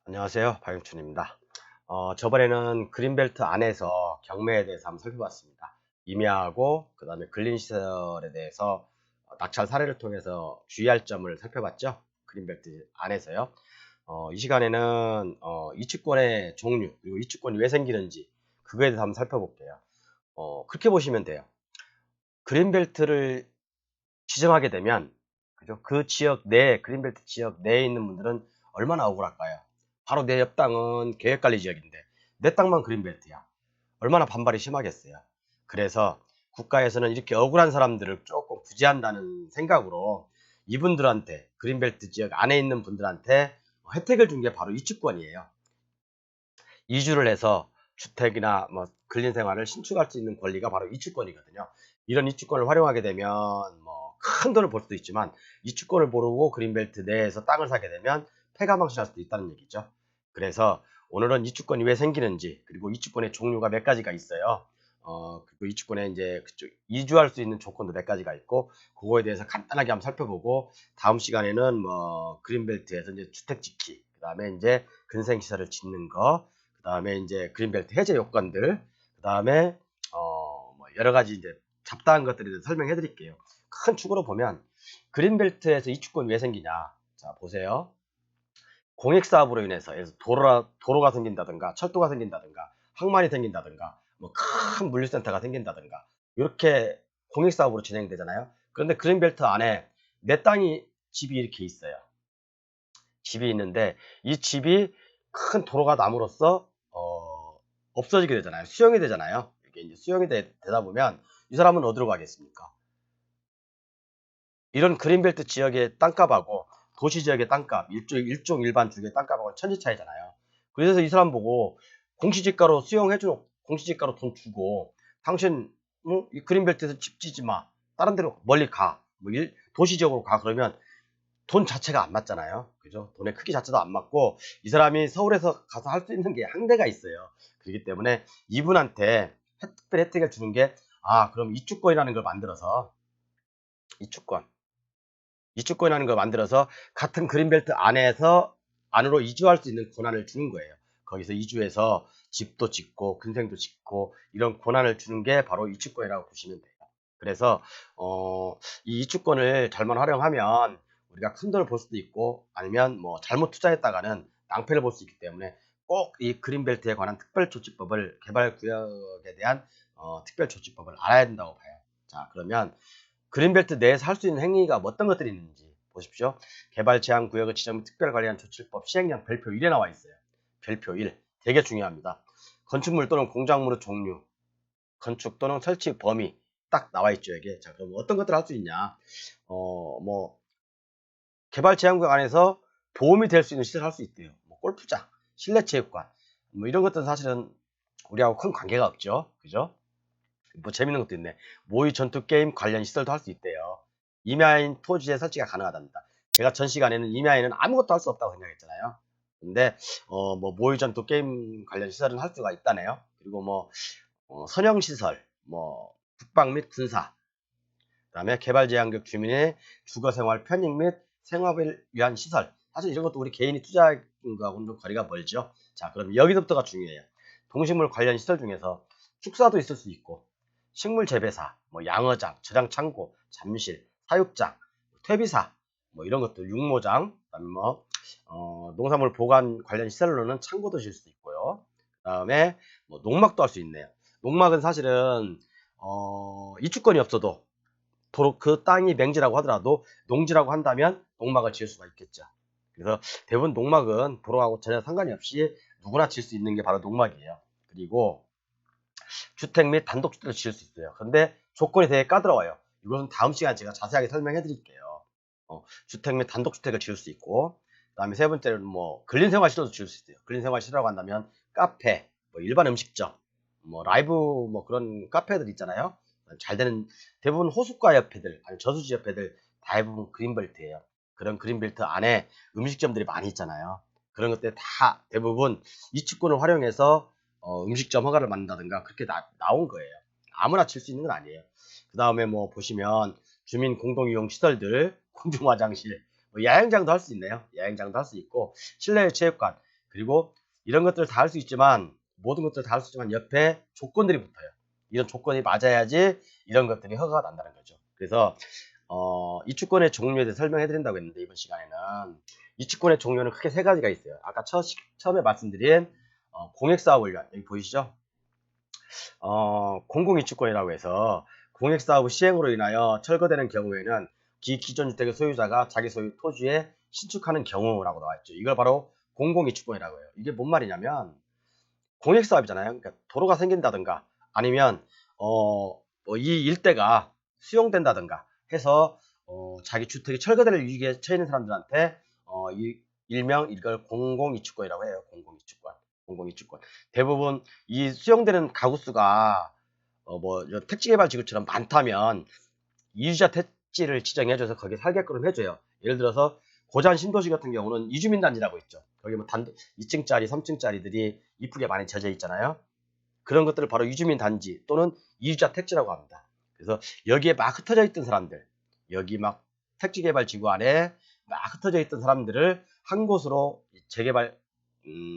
안녕하세요. 박영춘입니다. 저번에는 그린벨트 안에서 경매에 대해서 한번 살펴봤습니다. 임야하고 그 다음에 근린시설에 대해서 낙찰 사례를 통해서 주의할 점을 살펴봤죠. 그린벨트 안에서요. 이 시간에는 이주권의 종류 그리고 이주권이 왜 생기는지 그거에 대해서 한번 살펴볼게요. 그렇게 보시면 돼요. 그린벨트를 지정하게 되면 그죠? 그 지역 내 그린벨트 지역 내에 있는 분들은 얼마나 억울할까요? 바로 내 옆 땅은 계획관리 지역인데 내 땅만 그린벨트야. 얼마나 반발이 심하겠어요. 그래서 국가에서는 이렇게 억울한 사람들을 조금 구제한다는 생각으로 이분들한테 그린벨트 지역 안에 있는 분들한테 혜택을 준 게 바로 이주권이에요. 이주를 해서 주택이나 뭐 근린 생활을 신축할 수 있는 권리가 바로 이주권이거든요. 이런 이주권을 활용하게 되면 뭐 큰 돈을 벌 수도 있지만 이주권을 모르고 그린벨트 내에서 땅을 사게 되면 패가망신할 수도 있다는 얘기죠. 그래서 오늘은 이주권이 왜 생기는지 그리고 이주권의 종류가 몇 가지가 있어요. 그리고 이주권에 이제 그쪽 이주할 수 있는 조건도 몇 가지가 있고 그거에 대해서 간단하게 한번 살펴보고 다음 시간에는 뭐 그린벨트에서 이제 주택 짓기 그다음에 이제 근생시설을 짓는 거 그다음에 이제 그린벨트 해제 요건들 그다음에 뭐 여러 가지 이제 잡다한 것들에 대해서 설명해 드릴게요. 큰 축으로 보면 그린벨트에서 이주권이 왜 생기냐? 자, 보세요. 공익 사업으로 인해서 도로가 생긴다든가 철도가 생긴다든가 항만이 생긴다든가 뭐 큰 물류센터가 생긴다든가 이렇게 공익 사업으로 진행되잖아요. 그런데 그린벨트 안에 내 땅이 집이 이렇게 있어요. 집이 있는데 이 집이 큰 도로가 남으로써 없어지게 되잖아요. 수용이 되잖아요. 이게 이제 수용이 되다 보면 이 사람은 어디로 가겠습니까? 이런 그린벨트 지역의 땅값하고 도시 지역의 땅값, 일종 일반 주택의 땅값하고는 천지 차이잖아요. 그래서 이 사람 보고 공시지가로 수용해주는 공시지가로 돈 주고 당신 이 그린벨트에서 집 짓지 마. 다른 데로 멀리 가. 뭐 도시 지역으로 가. 그러면 돈 자체가 안 맞잖아요. 그죠? 돈의 크기 자체도 안 맞고 이 사람이 서울에서 가서 할 수 있는 게 한계가 있어요. 그렇기 때문에 이분한테 특별 혜택을 주는 게 그럼 이주권이라는 걸 만들어서 이주권 이주권이라는 걸 만들어서 같은 그린벨트 안으로 이주할 수 있는 권한을 주는 거예요. 거기서 이주해서 집도 짓고 근생도 짓고 이런 권한을 주는 게 바로 이주권이라고 보시면 돼요. 그래서 이 이주권을 잘못 활용하면 우리가 큰 돈을 벌 수도 있고 아니면 뭐 잘못 투자했다가는 낭패를 볼 수 있기 때문에 꼭 이 그린벨트에 관한 특별조치법을 개발구역에 대한 특별조치법을 알아야 된다고 봐요. 자, 그러면 그린벨트 내에서 할 수 있는 행위가 뭐 어떤 것들이 있는지 보십시오. 개발 제한 구역의 지정 및 특별관리한 조치법 시행령 별표 1에 나와 있어요. 별표 1. 되게 중요합니다. 건축물 또는 공작물의 종류, 건축 또는 설치 범위 딱 나와 있죠, 이게. 자, 그럼 어떤 것들을 할 수 있냐? 뭐 개발 제한 구역 안에서 보험이 될 수 있는 시설을 할 수 있대요. 뭐 골프장, 실내 체육관, 뭐 이런 것들은 사실은 우리하고 큰 관계가 없죠. 그죠? 뭐 재밌는 것도 있네. 모의 전투 게임 관련 시설도 할 수 있대요. 임야인 토지에 설치가 가능하답니다. 제가 전 시간에는 임야인은 아무것도 할 수 없다고 생각했잖아요. 근데 뭐 모의 전투 게임 관련 시설은 할 수가 있다네요. 그리고 뭐 선형 시설, 뭐 국방 및 군사, 그다음에 개발 제한구역 주민의 주거 생활 편익 및 생활을 위한 시설. 사실 이런 것도 우리 개인이 투자하는 거하고는 좀 거리가 멀죠. 자, 그럼 여기서부터가 중요해요. 동식물 관련 시설 중에서 축사도 있을 수 있고 식물 재배사, 뭐 양어장, 저장 창고, 잠실, 사육장, 퇴비사, 뭐 이런 것들 육모장, 그다음에 뭐 농산물 보관 관련 시설로는 창고도 질 수 있고요. 그다음에 뭐 농막도 할 수 있네요. 농막은 사실은 이주권이 없어도 도로 그 땅이 맹지라고 하더라도 농지라고 한다면 농막을 지을 수가 있겠죠. 그래서 대부분 농막은 도로하고 전혀 상관이 없이 누구나 지을 수 있는 게 바로 농막이에요. 그리고 주택 및 단독주택을 지을 수 있어요. 근데 조건이 되게 까다로워요. 이것은 다음 시간에 제가 자세하게 설명해 드릴게요. 주택 및 단독주택을 지을 수 있고 그다음에 세 번째는 뭐 근린생활시설도 지을 수 있어요. 근린생활시설이라고 한다면 카페, 뭐 일반 음식점, 뭐 라이브 뭐 그런 카페들 있잖아요. 잘 되는 대부분 호숫가 옆에들, 아니 저수지 옆에들 대부분 그린벨트예요. 그런 그린벨트 안에 음식점들이 많이 있잖아요. 그런 것들 다 대부분 이주권을 활용해서 음식점 허가를 만든다든가 그렇게 나온 거예요. 아무나 칠 수 있는 건 아니에요. 그 다음에 뭐 보시면 주민 공동이용 시설들, 공중 화장실, 뭐 야영장도 할 수 있네요. 야영장도 할 수 있고 실내 체육관. 그리고 이런 것들을 다 할 수 있지만 모든 것들을 다 할 수 있지만 옆에 조건들이 붙어요. 이런 조건이 맞아야지 이런 것들이 허가가 난다는 거죠. 그래서 이주권의 종류에 대해서 설명해 드린다고 했는데 이번 시간에는 이주권의 종류는 크게 세 가지가 있어요. 아까 처음에 말씀드린 공익사업을 위한, 여기 보이시죠? 공공이주권이라고 해서 공익사업 시행으로 인하여 철거되는 경우에는 기존 주택의 소유자가 자기 소유 토지에 신축하는 경우라고 나와 있죠. 이걸 바로 공공이주권이라고 해요. 이게 뭔 말이냐면 공익사업이잖아요. 그러니까 도로가 생긴다든가 아니면 이 일대가 수용된다든가 해서 자기 주택이 철거될 위기에 처해 있는 사람들한테 일명 이걸 공공이주권이라고 해요. 공공이주권. 대부분 이 수용되는 가구 수가 택지개발지구처럼 많다면 이주자 택지를 지정해줘서 거기에 살게끔 해줘요. 예를 들어서 고잔 신도시 같은 경우는 이주민 단지라고 있죠. 거기 뭐 2층짜리, 3층짜리들이 이쁘게 많이 젖어 있잖아요. 그런 것들을 바로 이주민 단지 또는 이주자 택지라고 합니다. 그래서 여기에 막 흩어져 있던 사람들, 여기 막 택지개발지구 안에 막 흩어져 있던 사람들을 한 곳으로 재개발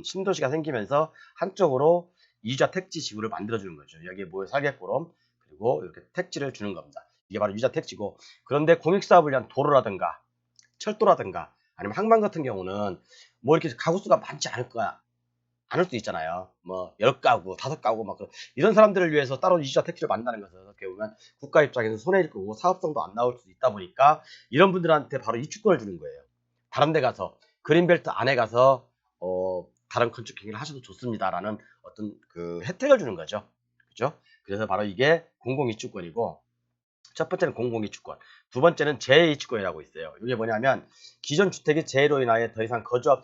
신도시가 생기면서 한쪽으로 이주자 택지 지구를 만들어주는 거죠. 여기에 모여 살게끔 그리고 이렇게 택지를 주는 겁니다. 이게 바로 이주자 택지고, 그런데 공익사업을 위한 도로라든가 철도라든가 아니면 항만 같은 경우는 뭐 이렇게 가구 수가 많지 않을 수 있잖아요. 뭐 10가구, 5가구 막 이런 사람들을 위해서 따로 이주자 택지를 만드는 것은 어떻게 보면 국가 입장에서 손해일 거고 사업성도 안 나올 수 있다 보니까 이런 분들한테 바로 이주권을 주는 거예요. 다른 데 가서 그린벨트 안에 가서 다른 건축 행위를 하셔도 좋습니다라는 어떤 그 혜택을 주는 거죠. 그죠? 그래서 바로 이게 공공이주권이고, 첫 번째는 공공이주권, 두 번째는 재이주권이라고 있어요. 이게 뭐냐면 기존 주택이 재해로 인하여 더 이상 거주할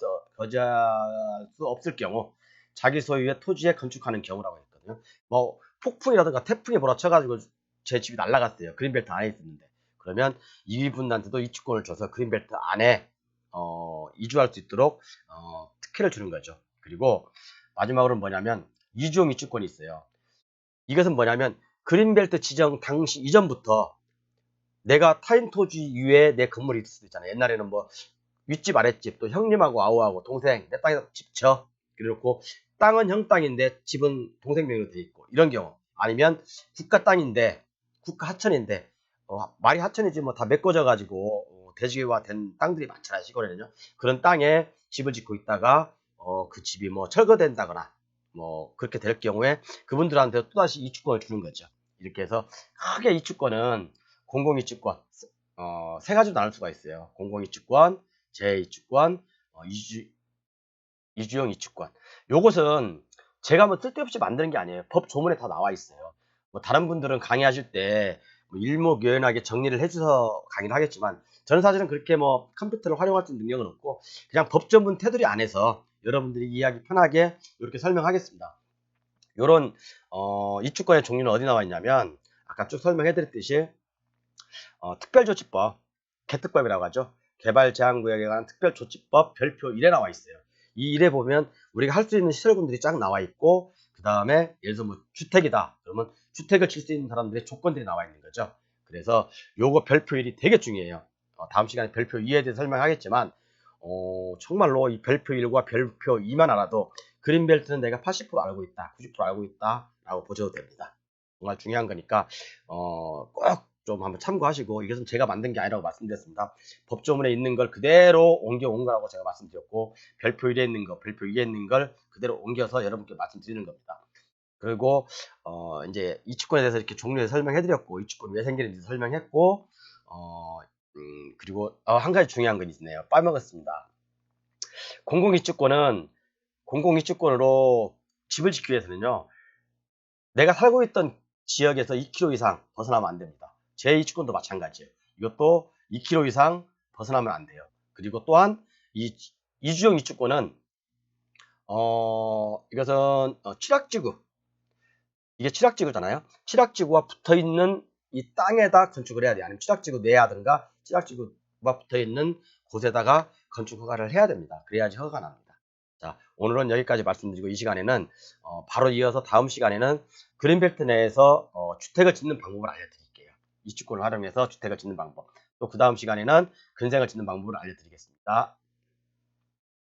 수 없을 경우 자기 소유의 토지에 건축하는 경우라고 했거든요. 뭐 폭풍이라든가 태풍이 몰아쳐가지고 제 집이 날아갔어요. 그린벨트 안에 있었는데, 그러면 이분한테도 이주권을 줘서 그린벨트 안에 이주할 수 있도록 특혜를 주는 거죠. 그리고 마지막으로는 뭐냐면 이주용 이주권이 있어요. 이것은 뭐냐면 그린벨트 지정 당시 이전부터 내가 타인 토지 위에 내 건물이 있을 수도 있잖아요. 옛날에는 뭐 윗집 아랫집 또 형님하고 아우하고 동생 내 땅에서 집 져. 그래놓고 땅은 형 땅인데 집은 동생 명의로 돼 있고 이런 경우, 아니면 국가 땅인데 국가 하천인데 말이 하천이지 뭐 다 메꿔져 가지고 대지화된 땅들이 많잖아요. 시골에는요. 그런 땅에 집을 짓고 있다가 그 집이 뭐 철거된다거나 뭐 그렇게 될 경우에 그분들한테 또다시 이주권을 주는 거죠. 이렇게 해서 크게 이주권은 공공이주권 세 가지로 나눌 수가 있어요. 공공이주권, 재이주권, 이주용 이주권. 요것은 제가 뭐 쓸데없이 만드는 게 아니에요. 법 조문에 다 나와 있어요. 뭐 다른 분들은 강의하실 때 뭐 일목요연하게 정리를 해줘서 강의를 하겠지만 저는 사실은 그렇게 뭐 컴퓨터를 활용할 수 있는 능력은 없고 그냥 법 전문 테두리 안에서 여러분들이 이해하기 편하게 이렇게 설명하겠습니다. 요런 이주권의 종류는 어디 나와 있냐면 아까 쭉 설명해 드렸듯이 특별조치법, 개특법이라고 하죠. 개발제한구역에 관한 특별조치법 별표 1에 나와 있어요. 이 1에 보면 우리가 할 수 있는 시설군들이 쫙 나와 있고, 그 다음에 예를 들어 뭐 주택이다 그러면 주택을 칠 수 있는 사람들의 조건들이 나와 있는 거죠. 그래서 요거 별표 1이 되게 중요해요. 다음 시간에 별표 2에 대해서 설명하겠지만 정말로 이 별표 1과 별표 2만 알아도 그린벨트는 내가 80% 알고 있다, 90% 알고 있다 라고 보셔도 됩니다. 정말 중요한 거니까 꼭 좀 한번 참고하시고, 이것은 제가 만든 게 아니라고 말씀드렸습니다. 법조문에 있는 걸 그대로 옮겨온 거라고 제가 말씀드렸고, 별표 1에 있는 거, 별표 2에 있는 걸 그대로 옮겨서 여러분께 말씀드리는 겁니다. 그리고 이제 이주권에 대해서 이렇게 종류에 설명해드렸고, 이주권이 왜 생기는지 설명했고, 그리고 한 가지 중요한 건 있네요. 빠먹었습니다. 공공이주권으로 집을 짓기 위해서는요, 내가 살고 있던 지역에서 2km 이상 벗어나면 안 됩니다. 제2주권도 마찬가지예요. 이것도 2km 이상 벗어나면 안 돼요. 그리고 또한 이주용 이주권은 이것은 취락지구, 이게 취락지구잖아요. 취락지구와 붙어있는 이 땅에다 건축을 해야 돼요. 아니면 취락지구 내야든가 취락지구와 붙어있는 곳에다가 건축 허가를 해야 됩니다. 그래야지 허가가 납니다. 자, 오늘은 여기까지 말씀드리고, 이 시간에는 바로 이어서 다음 시간에는 그린벨트 내에서 주택을 짓는 방법을 알려드릴게요. 이주권을 활용해서 주택을 짓는 방법. 또 그 다음 시간에는 근생을 짓는 방법을 알려드리겠습니다.